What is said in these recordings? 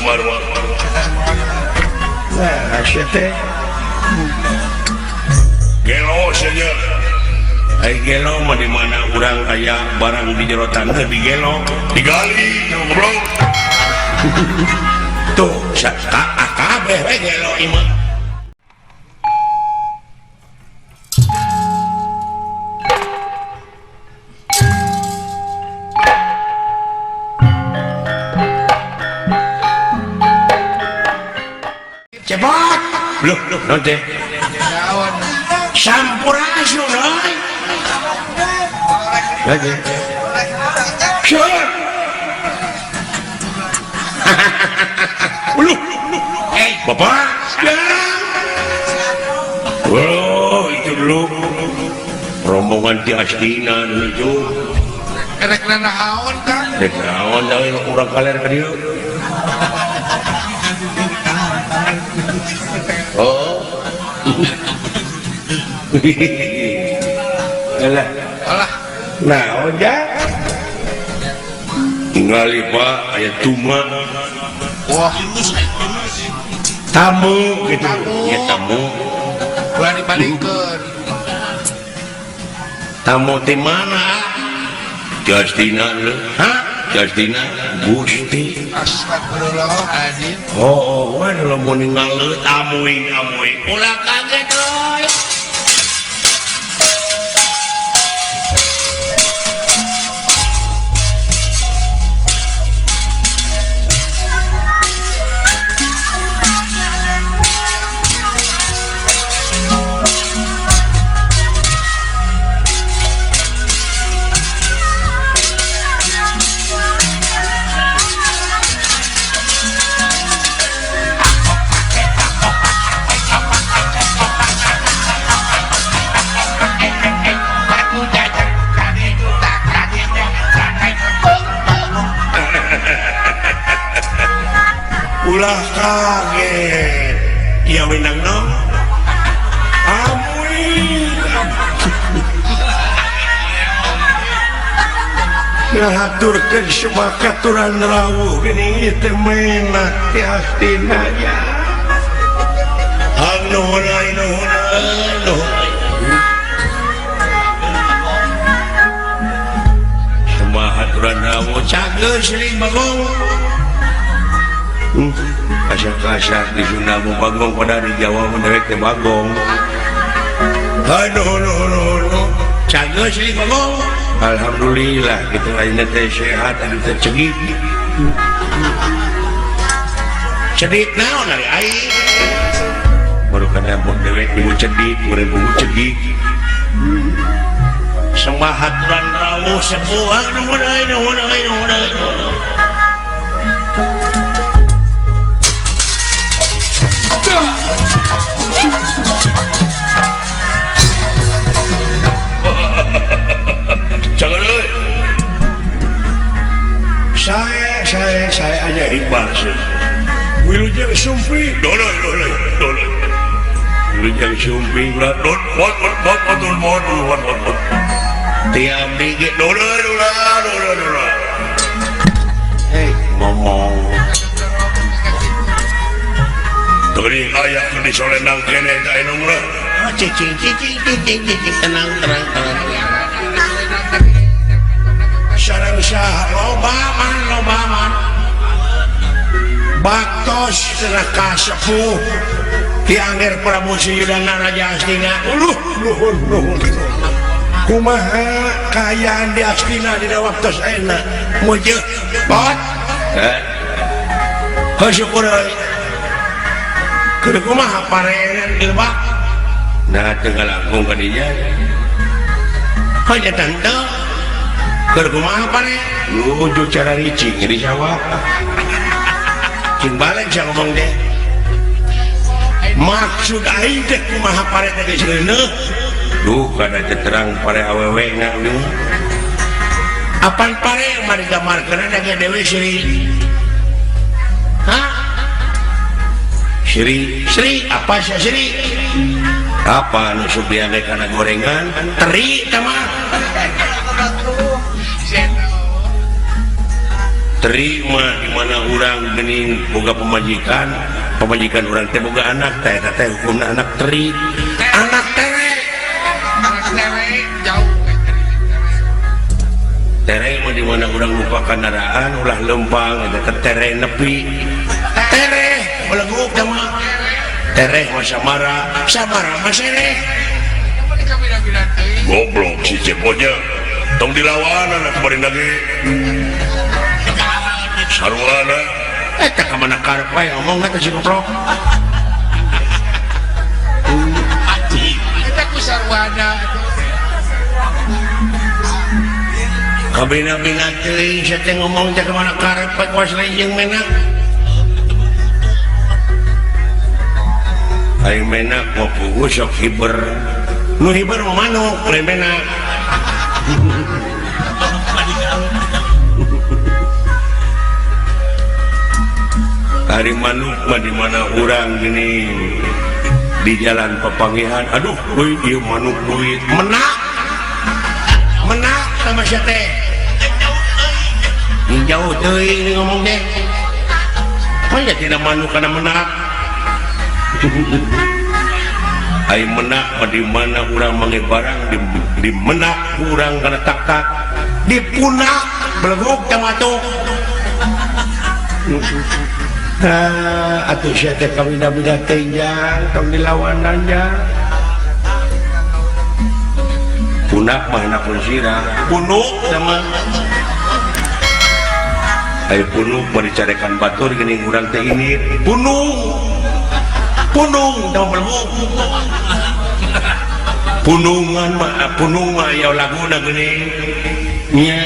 marwah. Nah, teh Gelo saja. Gelo mah di mana urang aya barang di jero tanah di gelo, digali, goblok. Tuh, kabeh we gelo imah. cepot Loh, nanti sampurasun euy lagi. sure Bapak. Oh, itu dulu rombongan di Astina itu. erek naon kan Dek naon dari kurang kaler ke dia. Oh. alah Nah, oja. Tinggali Pak, aya tuma. wah Tamu gitu. Tamu. Ya tamu. ulah dibalikeun Tamu di mana? Justina lu. Hah? Justina Gusti. astagfirullahaladzim Oh, wah lo mau ninggalin amuing. Ulah kaget euy. Ulah kaget. Iya menang no. Amuing. Ngaturkeun semua katuran rawuh geuning teh menak ti Astina nya. Hang nuhun ai nuhun. Semua aturan rawuh cageus sering bagong. Kasar-kasar di Sunda bagong pada di Jawa menderek teh bagong. Aduh, cageus sih bagong. Alhamdulillah gitu ayeuna teh sehat anu teh cegik. Cedit naon ari aing? Baru kana mbok dewek ibu cedit, urang ibu cegik. Sembah aturan rawuh sebuah nuhun ai. Jangan euy. Saya aja Iqbal sih. Wilujeng Sumpi. Doloi. Wilujeng Sumpi ulah what. Tiap dikit doloi. Hei, ngomong. Tadi ayah di Solendang kene ta enong lah. Cicing tenang. Sareng sah lobaman. Baktos neraka sepuh ti Angger Prabu Siyudana Raja Astina. Nuhun. Kumaha kayaan di Astina di waktos ayeuna? Mujeu pot. Syukur euy. Kudu kumaha parenan ieu Pak? Nah, teu langkung ka dinya. Hanya tante. Kudu kumaha pare? Nuju cara ricing di sawah. Cing balik saya ngomong deh. Maksud aing teh kumaha pare teh geus leuneuh. Duh, kada terang pare awewe ngadu. Apaan pare yang mari gamarkeun da ge dewe Sri? Hah? Sri, apa sih Sri? Apa anu subiane kana gorengan? Teri tama. terima di mana orang gening boga pemajikan orang teh boga anak teh hukumna anak teri anak tere jauh tere mah di mana orang lupa kendaraan ulah lempang eta tere nepi tere beleguk mah tere mah samara mah sereh goblok si ceponya tong dilawan anak kemarin lagi sarwana eta kamana karep wae ngomong eta si goblok kita ku sarwana kabina-bina teuing sia teh ngomong teh kamana karep wae kuas lain jeung menak ai menak mau puguh sok hiber nu hiber mah manuk lain menak hari manuk mah di mana orang gini di jalan Pepangihan aduh woi ieu manuk duit menak sama sia teh jauh teuing ngomong deh maya tina manuk kana menak ai menak mah di mana urang mangge barang di menak urang kana tak di punak beleguk tamatuk atuh sia teh kawina-wina teh jang tong dilawanannya punak mah enak sirah punuk sama ai punuk mah dicarekan batur geuning urang teh ini punung tong beleguk punung mah aya laguna geuning nya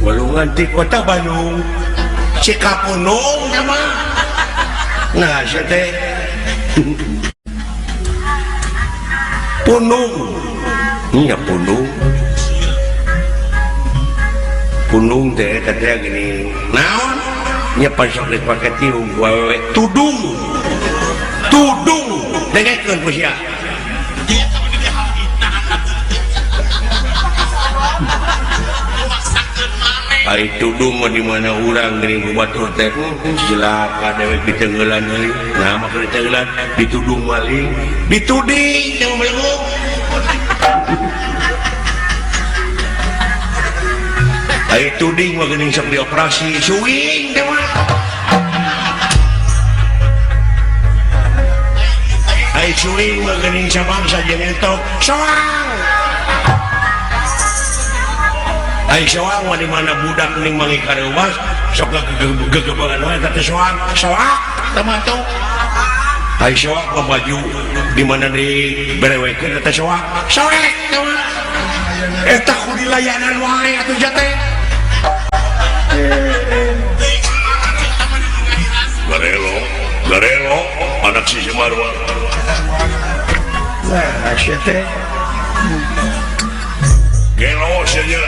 walungan di kota Bandung Cikapunung sama nah sia teh punung nya punung teh eta teh gini naon nya pasok dipake tiung ku awewe tudung dengekeun ku sia ai tudung mah di mana urang geuning batur teh cilaka dewek ditenggelan deui nah mah ditenggelan ditudung maling dituding jeung beleguk ai tuding mah geuning sok dioperasi suing teh mah ai suing mah geuning sabangsa jeung entok soang ai soang mah di mana budak ning mangi kareuwas sok gegebangan wae teh soang teh mah tuh ai soang mah baju di mana di berewekeun teh soang sorek teh mah eta kudu dilayanan wae atuh teh garelo anak si Semarwa nah sia teh gelo saja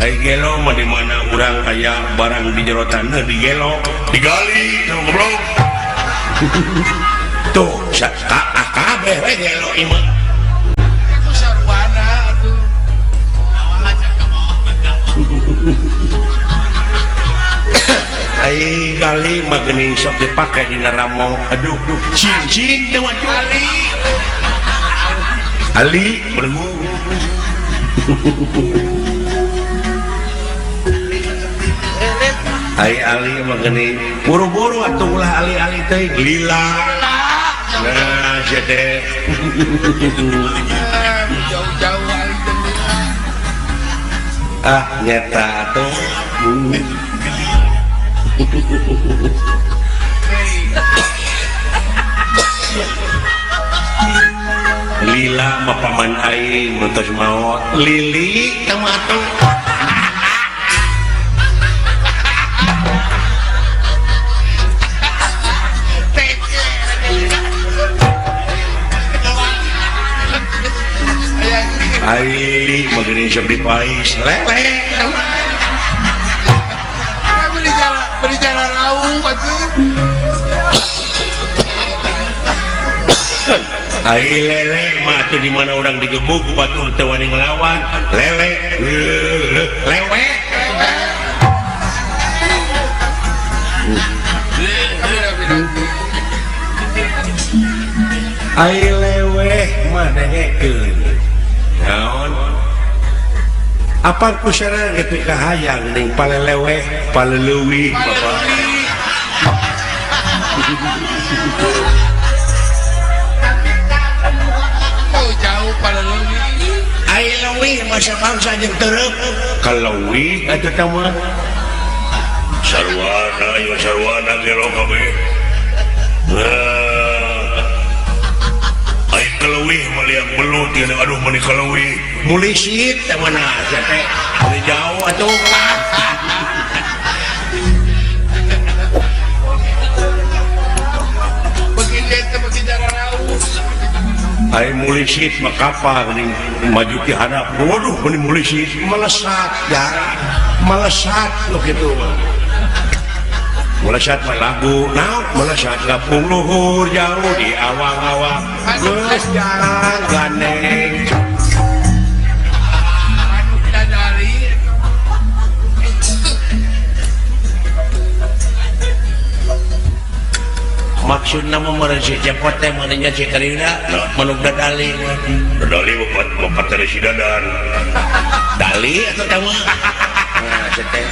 ai gelo mah di mana urang aya barang di jero taneuh di gelo digali sama goblok tuh kabeh we gelo ieu mah ku sarwana atuh ai gali mah geuning sok dipake dina ramong aduh cincin teh mah Ali bergu ai Ali mah geuning buru-buru atuh ulah ali-ali teh lila nah sia teh jauh-jauh ali nyata atuh lila mah paman aing nutos maot lili teh mah atuh ai mah geuning sok dipais lele beli jalan lauk atuh ai lele mah atuh di mana urang digebuk batur teu wani ngelawan lele lewe ai leweh mah dengekeun naon apa kusana gitu kahayang ning paleleweh paleleuwih bapak Oh jauh pada lebih. ai leuwih masa bangsa jeung teureuk kaleuwih eta teh mah sarwana gelo kabeh ai keleuwih maliang belut tina aduh mani keleuwih mulisit teh mana teh ari jauh atuh Begini itu berbicara raus. ai mulisit mah kapal ning maju ti hadap waduh meni mulisit melesat ya melesat lo kitu mah melesat mah lagu naon melesat gapung luhur jauh di awang-awang geus jalan gandeng Anu dari. maksudna mah meureun si cepot teh meureunnya si karina manuk dadali dadali bapak tadi si dadan dali atau teh mah nah teh